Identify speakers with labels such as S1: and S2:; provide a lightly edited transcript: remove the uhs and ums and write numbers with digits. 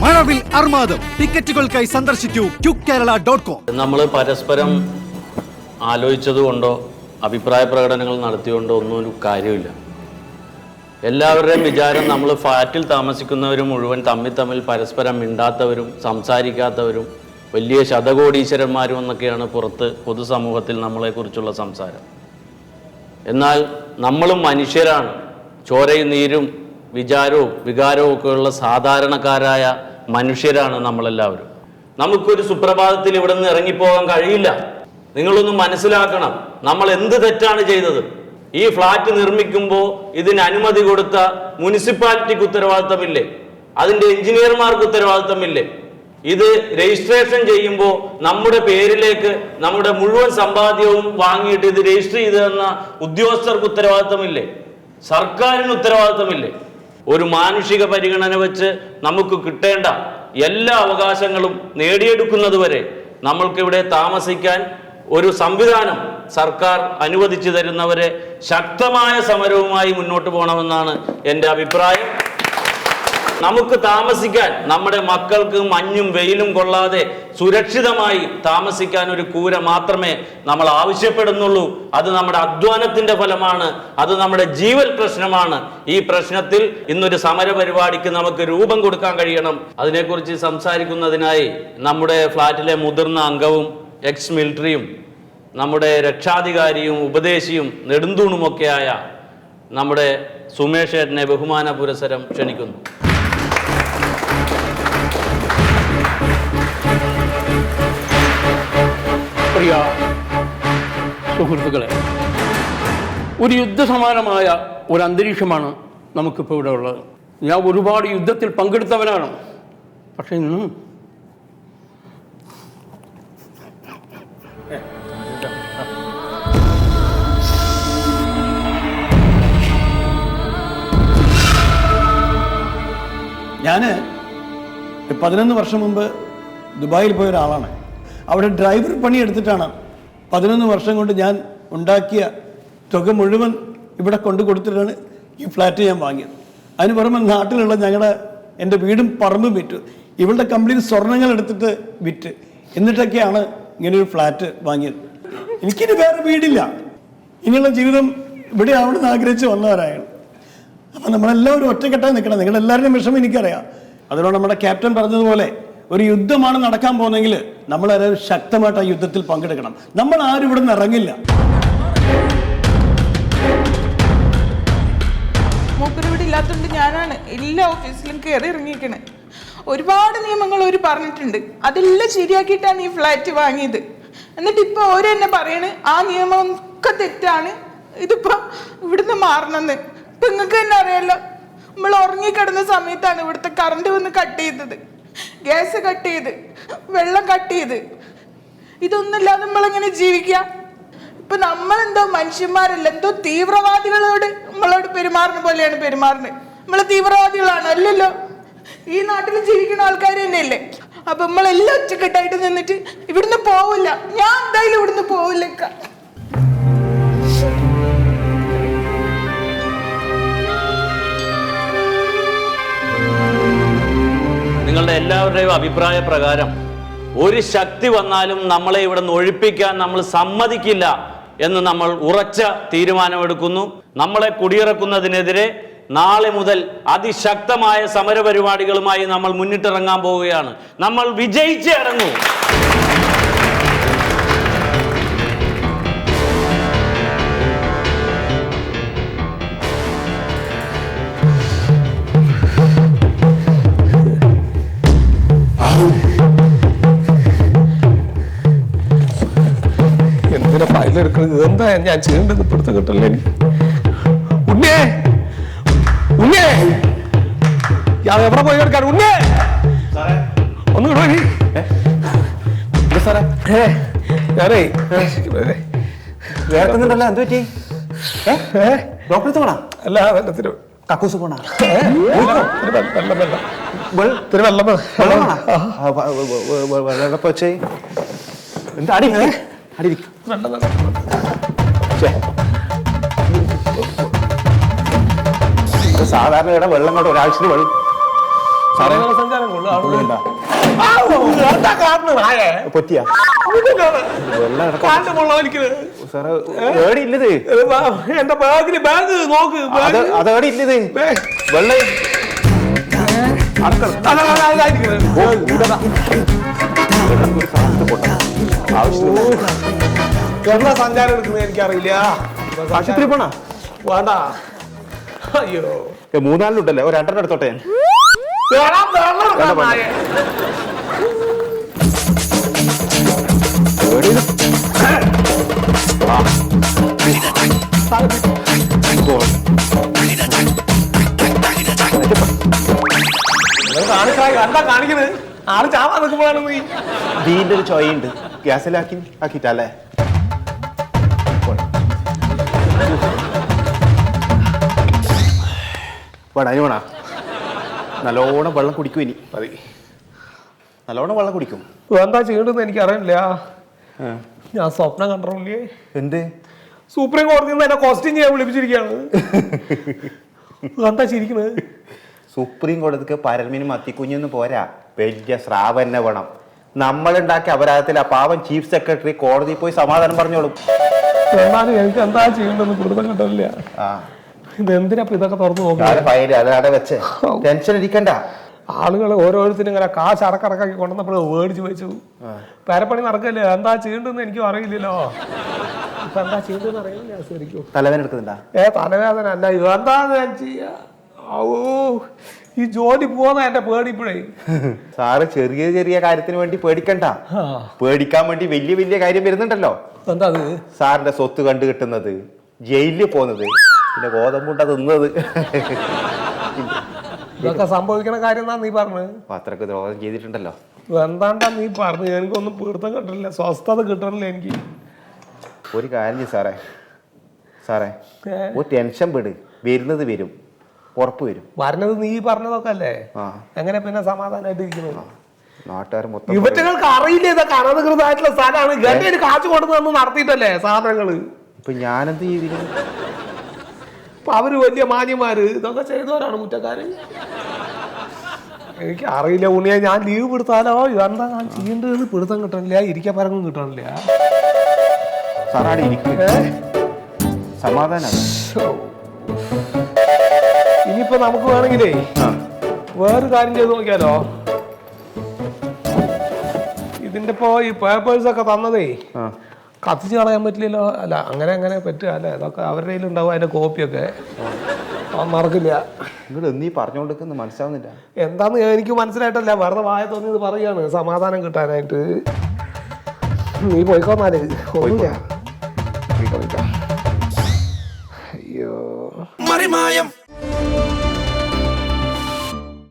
S1: മഴവിൽ അർമാദം. ടിക്കറ്റുകൾക്കായി സന്ദർശിക്കൂ QKerala.com.
S2: നമ്മൾ പരസ്പരം ആലോചിച്ചതുകൊണ്ടോ അഭിപ്രായ പ്രകടനങ്ങൾ നടത്തിയോണ്ടോ ഒന്നും ഒരു കാര്യമില്ല. എല്ലാവരുടെയും വിചാരം നമ്മൾ ഫ്ലാറ്റിൽ താമസിക്കുന്നവരും മുഴുവൻ തമ്മിൽ പരസ്പരം മിണ്ടാത്തവരും സംസാരിക്കാത്തവരും വലിയ ശതകോടീശ്വരന്മാരും എന്നൊക്കെയാണ് പുറത്ത് പൊതുസമൂഹത്തിൽ നമ്മളെക്കുറിച്ചുള്ള സംസാരം. എന്നാൽ നമ്മളും മനുഷ്യരാണ്. ചോരയും നീരും വിചാരവും വികാരവും ഒക്കെയുള്ള സാധാരണക്കാരായ മനുഷ്യരാണ് നമ്മളെല്ലാവരും. നമുക്കൊരു സുപ്രഭാതത്തിൽ ഇവിടെ നിന്ന് ഇറങ്ങിപ്പോകാൻ കഴിയില്ല. നിങ്ങളൊന്ന് മനസ്സിലാക്കണം, നമ്മൾ എന്ത് തെറ്റാണ് ചെയ്തത്? ഈ ഫ്ലാറ്റ് നിർമ്മിക്കുമ്പോൾ ഇതിന് അനുമതി കൊടുത്ത മുനിസിപ്പാലിറ്റിക്ക് ഉത്തരവാദിത്തമില്ലേ? അതിൻ്റെ എഞ്ചിനീയർമാർക്ക് ഉത്തരവാദിത്തമില്ലേ? ഇത് രജിസ്ട്രേഷൻ ചെയ്യുമ്പോൾ നമ്മുടെ പേരിലേക്ക് നമ്മുടെ മുഴുവൻ സമ്പാദ്യവും വാങ്ങിയിട്ട് ഇത് രജിസ്റ്റർ ചെയ്തെന്ന ഉദ്യോഗസ്ഥർക്ക് ഉത്തരവാദിത്തമില്ലേ? സർക്കാരിന് ഉത്തരവാദിത്തമില്ലേ? ഒരു മാനുഷിക പരിഗണന വെച്ച് നമുക്ക് കിട്ടേണ്ട എല്ലാ അവകാശങ്ങളും നേടിയെടുക്കുന്നത് വരെ നമ്മൾക്കിവിടെ താമസിക്കാൻ ഒരു സംവിധാനം സർക്കാർ അനുവദിച്ചു തരുന്നവരെ ശക്തമായ സമരവുമായി മുന്നോട്ട് പോകണമെന്നാണ് എൻ്റെ അഭിപ്രായം. നമുക്ക് താമസിക്കാൻ, നമ്മുടെ മക്കൾക്ക് മഞ്ഞും വെയിലും കൊള്ളാതെ സുരക്ഷിതമായി താമസിക്കാൻ ഒരു കൂര മാത്രമേ നമ്മൾ ആവശ്യപ്പെടുന്നുള്ളൂ. അത് നമ്മുടെ അധ്വാനത്തിന്റെ ഫലമാണ്, അത് നമ്മുടെ ജീവൽ പ്രശ്നമാണ്. ഈ പ്രശ്നത്തിൽ ഇന്നൊരു സമര പരിപാടിക്ക് നമുക്ക് രൂപം കൊടുക്കാൻ കഴിയണം. അതിനെക്കുറിച്ച് സംസാരിക്കുന്നതിനായി നമ്മുടെ ഫ്ലാറ്റിലെ മുതിർന്ന അംഗവും എക്സ് മിലിറ്ററിയും നമ്മുടെ രക്ഷാധികാരിയും ഉപദേശിയും നെടുന്തൂണുമൊക്കെയായ നമ്മുടെ സുമേഷ് ഏട്ടനെ ബഹുമാന പുരസ്സരം ക്ഷണിക്കുന്നു.
S3: പ്രിയ സുഹൃത്തുക്കളെ, ഒരു യുദ്ധസമാനമായ ഒരു അന്തരീക്ഷമാണ് നമുക്കിപ്പോൾ ഇവിടെ ഉള്ളത്. ഞാൻ ഒരുപാട് യുദ്ധത്തിൽ പങ്കെടുത്തവനാണ്. പക്ഷെ ഇന്നും
S4: ഞാൻ 11 വർഷം മുമ്പ് ദുബായിൽ പോയ ഒരാളാണ്. അവിടെ ഡ്രൈവർ പണി എടുത്തിട്ടാണ് 11 വർഷം കൊണ്ട് ഞാൻ ഉണ്ടാക്കിയ തുക മുഴുവൻ ഇവിടെ കൊണ്ടു കൊടുത്തിട്ടാണ് ഈ ഫ്ലാറ്റ് ഞാൻ വാങ്ങിയത്. അതിന് പുറമെ നാട്ടിലുള്ള എൻ്റെ വീടും പറമ്പും വിറ്റു. ഇവളുടെ കമ്പനിയിൽ സ്വർണ്ണങ്ങൾ എടുത്തിട്ട് വിറ്റ്, എന്നിട്ടൊക്കെയാണ് ഇങ്ങനെയൊരു ഫ്ലാറ്റ് വാങ്ങിയത്. എനിക്കിനി വേറെ വീടില്ല. ഇനിയുള്ള ജീവിതം ഇവിടെ ആവണമെന്ന് ആഗ്രഹിച്ച് വന്നവരായാണ്. അപ്പം നമ്മളെല്ലാവരും ഒറ്റക്കെട്ടായി നിൽക്കണം. നിങ്ങളെല്ലാവരുടെയും വിഷമം എനിക്കറിയാം. അതുകൊണ്ട് നമ്മുടെ ക്യാപ്റ്റൻ പറഞ്ഞതുപോലെ ഒരു യുദ്ധമാണ് നടക്കാൻ പോകുന്നതെങ്കിൽ നമ്മളെല്ലാവരും ശക്തമായിട്ട് ആ യുദ്ധത്തിൽ പങ്കെടുക്കണം. നമ്മൾ ആരും ഇവിടെ നിന്ന് ഇറങ്ങില്ല.
S5: മൂപ്പര് ഇവിടെ ഇല്ലാത്തതുകൊണ്ട് ഞാനാണ് എല്ലാ ഓഫീസിലും കയറി ഇറങ്ങിയിരിക്കണേ. ഒരുപാട് നിയമങ്ങൾ അവർ പറഞ്ഞിട്ടുണ്ട്, അതെല്ലാം ശരിയാക്കിയിട്ടാണ് ഈ ഫ്ലാറ്റ് വാങ്ങിയത്. എന്നിട്ട് ഇപ്പൊ ഓരോ തന്നെ പറയണ് ആ നിയമം ഒക്കെ തെറ്റാണ്, ഇതിപ്പോ ഇവിടുന്ന് മാറണമെന്ന്. ഇപ്പൊ നിങ്ങൾക്ക് തന്നെ അറിയാലോ, നമ്മൾ ഉറങ്ങിക്കിടന്ന സമയത്താണ് ഇവിടുത്തെ കറണ്ട് വന്ന് കട്ട് ചെയ്തത്, ഗ്യാസ് കട്ട് ചെയ്ത്, വെള്ളം കട്ട് ചെയ്ത്. ഇതൊന്നുമില്ലാതെ നമ്മളെങ്ങനെ ജീവിക്കുക? ഇപ്പൊ നമ്മളെന്തോ മനുഷ്യന്മാരല്ല, എന്തോ തീവ്രവാദികളോട് നമ്മളോട് പെരുമാറുന്ന പോലെയാണ് പെരുമാറുന്നത്. നമ്മള് തീവ്രവാദികളാണ്? അല്ലല്ലോ, ഈ നാട്ടിൽ ജീവിക്കുന്ന ആൾക്കാർ തന്നെയല്ലേ. അപ്പൊ നമ്മളെല്ലാം ഒറ്റക്കെട്ടായിട്ട് നിന്നിട്ട് ഇവിടുന്ന് പോവില്ല. ഞാൻ എന്തായാലും ഇവിടുന്ന് പോവില്ല.
S2: നിങ്ങളുടെ എല്ലാവരുടെയും അഭിപ്രായ പ്രകാരം ഒരു ശക്തി വന്നാലും നമ്മളെ ഇവിടെ നിന്ന് ഒഴിപ്പിക്കാൻ നമ്മൾ സമ്മതിക്കില്ല എന്ന് നമ്മൾ ഉറച്ച തീരുമാനമെടുക്കുന്നു. നമ്മളെ കുടിയിറക്കുന്നതിനെതിരെ നാളെ മുതൽ അതിശക്തമായ സമരപരിപാടികളുമായി നമ്മൾ മുന്നിട്ടിറങ്ങാൻ പോവുകയാണ്. നമ്മൾ വിജയിച്ച് ഇറങ്ങും.
S6: എന്തിനാ ഫയലെടുക്കുന്നത്? എന്താ ഞാൻ ചെയ്യേണ്ടത്? പിടുത്തം കിട്ടല്ലേ എനിക്ക്. ഉണ്ണേ, ഉണ്ണേ, ഞാൻ എവിടെ പോയി കിടക്കാൻ? ഉണ്ണേ, ഒന്ന് കിടോ സാറേ. ഞാനേ
S7: വേർക്കുന്നുണ്ടല്ലോ, എന്ത് പറ്റി? ഡോക്ടറെ പോണാ?
S6: അല്ല, വെള്ളത്തിന്
S7: കക്കൂസ് പോണാ? വെള്ളം വെച്ചേ. എന്താ അടി അടി സാധാരണ ഇവിടെ വെള്ളം കൊണ്ട് ഒരാഴ്ച വെള്ളം
S6: സഞ്ചാരം എന്താ കാണുന്നത് നായേ
S7: പൊറ്റിയാ
S6: കാലിന്റെ മുള്ള വലിക്കുന്നത്
S7: സാറേ ഏടി ഇല്ലത്
S6: എന്റെ ബാഗില് ബാഗ് നോക്ക്
S7: അതേടി ഇല്ലത് വെള്ളം
S6: എന്നാ സഞ്ചാരം എടുക്കുന്നത് എനിക്കറിയില്ല
S7: ആശുപത്രി പോണ
S6: വേണ്ട അയ്യോ
S7: 3-4 ഉണ്ടല്ലേ ഒരു 2 എടുത്തോട്ടെ
S6: നായേ എന്താ കാണിക്കുന്നത് ആള് ചാവാൻ നിൽക്കുമ്പോഴാണ് നീ
S7: ദീന്റെ ഒരു ചോയുണ്ട് ആക്കിട്ടല്ലേ വേണ നല്ലോണം വെള്ളം കുടിക്കും ഇനി മതി നല്ലോണം വെള്ളം കുടിക്കും
S6: എന്താ ചെയ്യേണ്ടതെന്ന് എനിക്ക് അറിയില്ല ഞാൻ സ്വപ്നം കണ്ടോല്ലേ
S7: എന്ത്
S6: സുപ്രീം കോടതിയിൽ നിന്ന് എന്നെ ക്വസ്റ്റ്യൻ ചെയ്യാൻ വിളിപ്പിച്ചിരിക്കുകയാണ് എന്താ ചിരിക്കുന്നത്
S7: സുപ്രീം കോടതിക്ക് പരൽമീനും മത്തിക്കുഞ്ഞൊന്നും പോരാ വലിയ സ്രാവ് തന്നെ വേണം നമ്മളുണ്ടാക്കിയ അപരാധത്തിൽ ആ പാവം ചീഫ് സെക്രട്ടറി കോടതിയിൽ പോയി സമാധാനം പറഞ്ഞോളും
S6: എന്നാലും എനിക്ക് എന്താ ചെയ്യേണ്ടതെന്ന് പിടുത്തം കിട്ടില്ല ഇതെന്തിനാ ഇതൊക്കെ തുറന്നു
S7: നോക്കാം വെച്ച് ടെൻഷൻ ഇരിക്കണ്ട
S6: ആളുകൾ ഓരോരുത്തരും ഇങ്ങനെ കാശ് അടക്കടക്കാക്കി കൊണ്ടുവന്നപ്പോൾ മേടിച്ച് വെച്ചു പേരപ്പണി നടക്കല്ലേ എന്താ ചെയ്യേണ്ടതെന്ന് എനിക്കും അറിയില്ലല്ലോ ഇപ്പൊ എന്താ ചെയ്യേണ്ടതെന്ന് അറിയില്ല ശരിക്കും
S7: തലവേദന എടുക്കുന്നുണ്ടാ
S6: തലവേദന അല്ല എന്താ ഞാൻ ചെയ്യാ ഓ ഈ ജോലി പോകുന്ന എന്റെ പേടിപ്പോഴേ
S7: സാറ് ചെറിയ ചെറിയ കാര്യത്തിന് വേണ്ടി പേടിക്കണ്ട പേടിക്കാൻ വേണ്ടി വലിയ വലിയ കാര്യം വരുന്നുണ്ടല്ലോ
S6: എന്താ അത്
S7: സാറിന്റെ സ്വത്ത് കണ്ടു കിട്ടുന്നത് ജയിലിൽ പോകുന്നത് പിന്നെ ഗോതമ്പുണ്ട തിന്നത്
S6: ഇതൊക്കെ സംഭവിക്കണ കാര്യം എന്നാ നീ പറഞ്ഞത്
S7: അത്രക്ക് ദ്രോഹം ചെയ്തിട്ടുണ്ടല്ലോ
S6: എന്താണ്ടാ നീ പറഞ്ഞു എനിക്കൊന്നും പിടുത്തം കിട്ടണില്ല സ്വസ്ഥത കിട്ടണില്ല എനിക്ക്
S7: ഒരു കാര്യം സാറേ ഒരു ടെൻഷൻ വിട് വരുന്നത് വരും ഉറപ്പ് വരും
S6: പറഞ്ഞത് നീ പറഞ്ഞതൊക്കെ അല്ലേ എങ്ങനെ പിന്നെ സമാധാനമായിട്ട് ഇരിക്കുന്നത്
S7: നാട്ടുകാർ മൊത്തം
S6: ഇവറ്റകൾക്ക് അറിയില്ല ഇതൊക്കെ അനധികൃതമായിട്ടുള്ള സ്ഥലമാണ് ഗവൺമെന്റ് കാശ് കൊണ്ടുവന്ന് നടത്തിയിട്ടല്ലേ സാധനങ്ങള്
S7: ഇപ്പൊ ഞാനെന്ത് ചെയ്തിരിക്കുന്നു
S6: അപ്പൊ അവര് വലിയ മാന്യന്മാര് ഇതൊക്കെ ചെയ്തവരാണ് കുറ്റക്കാര് എനിക്ക് അറിയില്ല ഉണ്ണിയെ ഞാൻ ലീവ് കൊടുത്താലോ എന്താ ഞാൻ ചെയ്യേണ്ടത് പിടുത്തം കിട്ടണില്ല ഇരിക്കാൻ പരങ്ങും കിട്ടണില്ല
S7: സാറാടി ഇരിക്കുക സമാധാനം
S6: ഇനിയിപ്പോ നമുക്ക് വേണമെങ്കിലേ വേറൊരു കാര്യം ചെയ്ത് നോക്കിയാലോ ഇതിന്റെ ഇപ്പോ ഈ പേപ്പേഴ്സ് ഒക്കെ തന്നതേ കത്തിച്ച് കളയാൻ പറ്റില്ലല്ലോ അല്ല അങ്ങനെ പറ്റുക അല്ലേ ഇതൊക്കെ അവരുടെ കയ്യിലുണ്ടാവും അതിന്റെ കോപ്പിയൊക്കെ മറക്കില്ല
S7: നിങ്ങൾ എന്നീ പറഞ്ഞുകൊണ്ടിരിക്കുന്നത് മനസ്സിലാവുന്നില്ല
S6: എന്താന്ന് എനിക്ക് മനസ്സിലായിട്ടല്ല വെറുതെ വായ തോന്നിയത് പറയാണ് സമാധാനം കിട്ടാനായിട്ട് നീ പോയിക്കോന്നാല് ഒന്നുമില്ല അയ്യോ